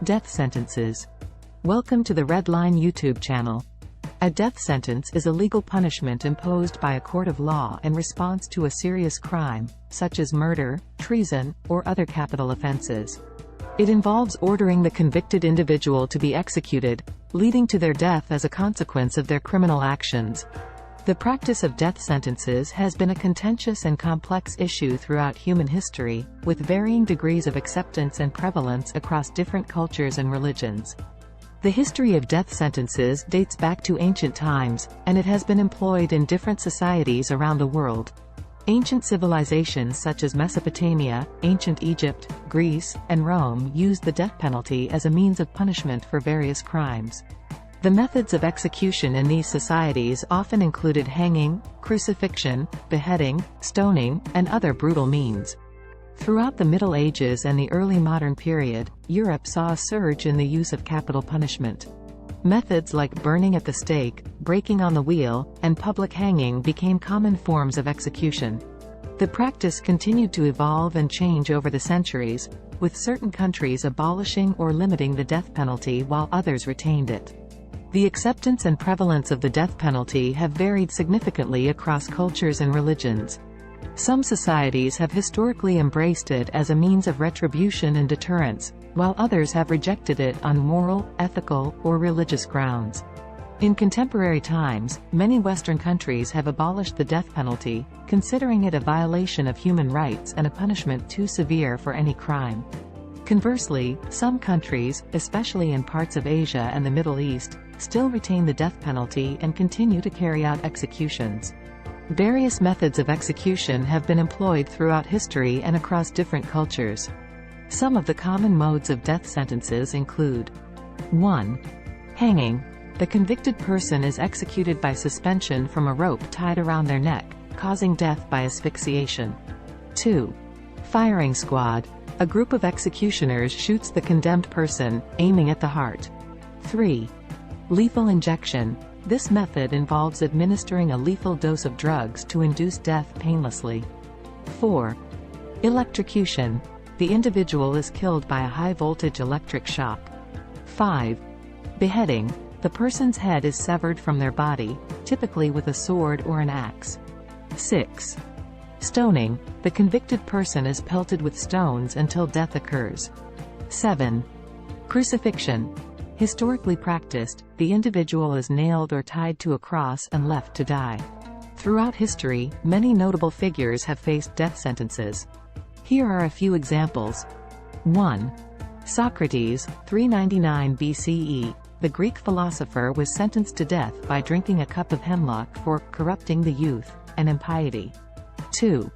Death sentences. Welcome to the Red Line YouTube channel. A death sentence is a legal punishment imposed by a court of law in response to a serious crime, such as murder, treason, or other capital offenses. It involves ordering the convicted individual to be executed, leading to their death as a consequence of their criminal actions. The practice of death sentences has been a contentious and complex issue throughout human history, with varying degrees of acceptance and prevalence across different cultures and religions. The history of death sentences dates back to ancient times, and it has been employed in different societies around the world. Ancient civilizations such as Mesopotamia, ancient Egypt, Greece, and Rome used the death penalty as a means of punishment for various crimes. The methods of execution in these societies often included hanging, crucifixion, beheading, stoning, and other brutal means. Throughout the Middle Ages and the early modern period, Europe saw a surge in the use of capital punishment. Methods like burning at the stake, breaking on the wheel, and public hanging became common forms of execution. The practice continued to evolve and change over the centuries, with certain countries abolishing or limiting the death penalty while others retained it. The acceptance and prevalence of the death penalty have varied significantly across cultures and religions. Some societies have historically embraced it as a means of retribution and deterrence, while others have rejected it on moral, ethical, or religious grounds. In contemporary times, many Western countries have abolished the death penalty, considering it a violation of human rights and a punishment too severe for any crime. Conversely, some countries, especially in parts of Asia and the Middle East, still retain the death penalty and continue to carry out executions. Various methods of execution have been employed throughout history and across different cultures. Some of the common modes of death sentences include: 1. Hanging. The convicted person is executed by suspension from a rope tied around their neck, causing death by asphyxiation. 2. Firing squad. A group of executioners shoots the condemned person, aiming at the heart. 3. Lethal injection. This method involves administering a lethal dose of drugs to induce death painlessly. 4. Electrocution. The individual is killed by a high-voltage electric shock. 5. Beheading. The person's head is severed from their body, typically with a sword or an axe. 6. Stoning. The convicted person is pelted with stones until death occurs. 7. Crucifixion. Historically practiced, the individual is nailed or tied to a cross and left to die. Throughout history, many notable figures have faced death sentences. Here are a few examples. 1. Socrates, 399 BCE. The Greek philosopher was sentenced to death by drinking a cup of hemlock for corrupting the youth and impiety. 2.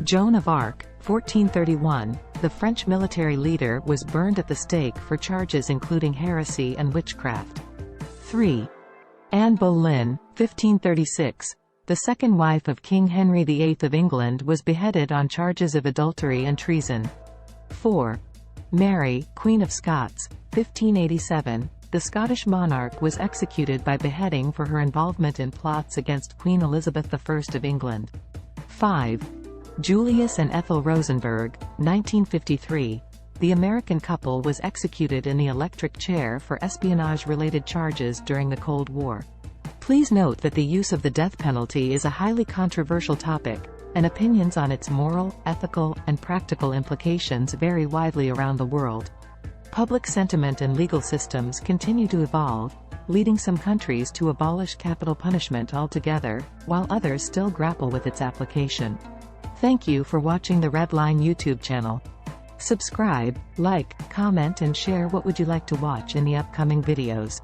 Joan of Arc, 1431. The French military leader was burned at the stake for charges including heresy and witchcraft. 3. Anne Boleyn, 1536. The second wife of King Henry VIII of England was beheaded on charges of adultery and treason. 4. Mary, Queen of Scots, 1587. The Scottish monarch was executed by beheading for her involvement in plots against Queen Elizabeth I of England. 5. Julius and Ethel Rosenberg, 1953. The American couple was executed in the electric chair for espionage-related charges during the Cold War. Please note that the use of the death penalty is a highly controversial topic, and opinions on its moral, ethical, and practical implications vary widely around the world. Public sentiment and legal systems continue to evolve, leading some countries to abolish capital punishment altogether, while others still grapple with its application. Thank you for watching the Red Line YouTube channel. Subscribe, like, comment and share what would you like to watch in the upcoming videos.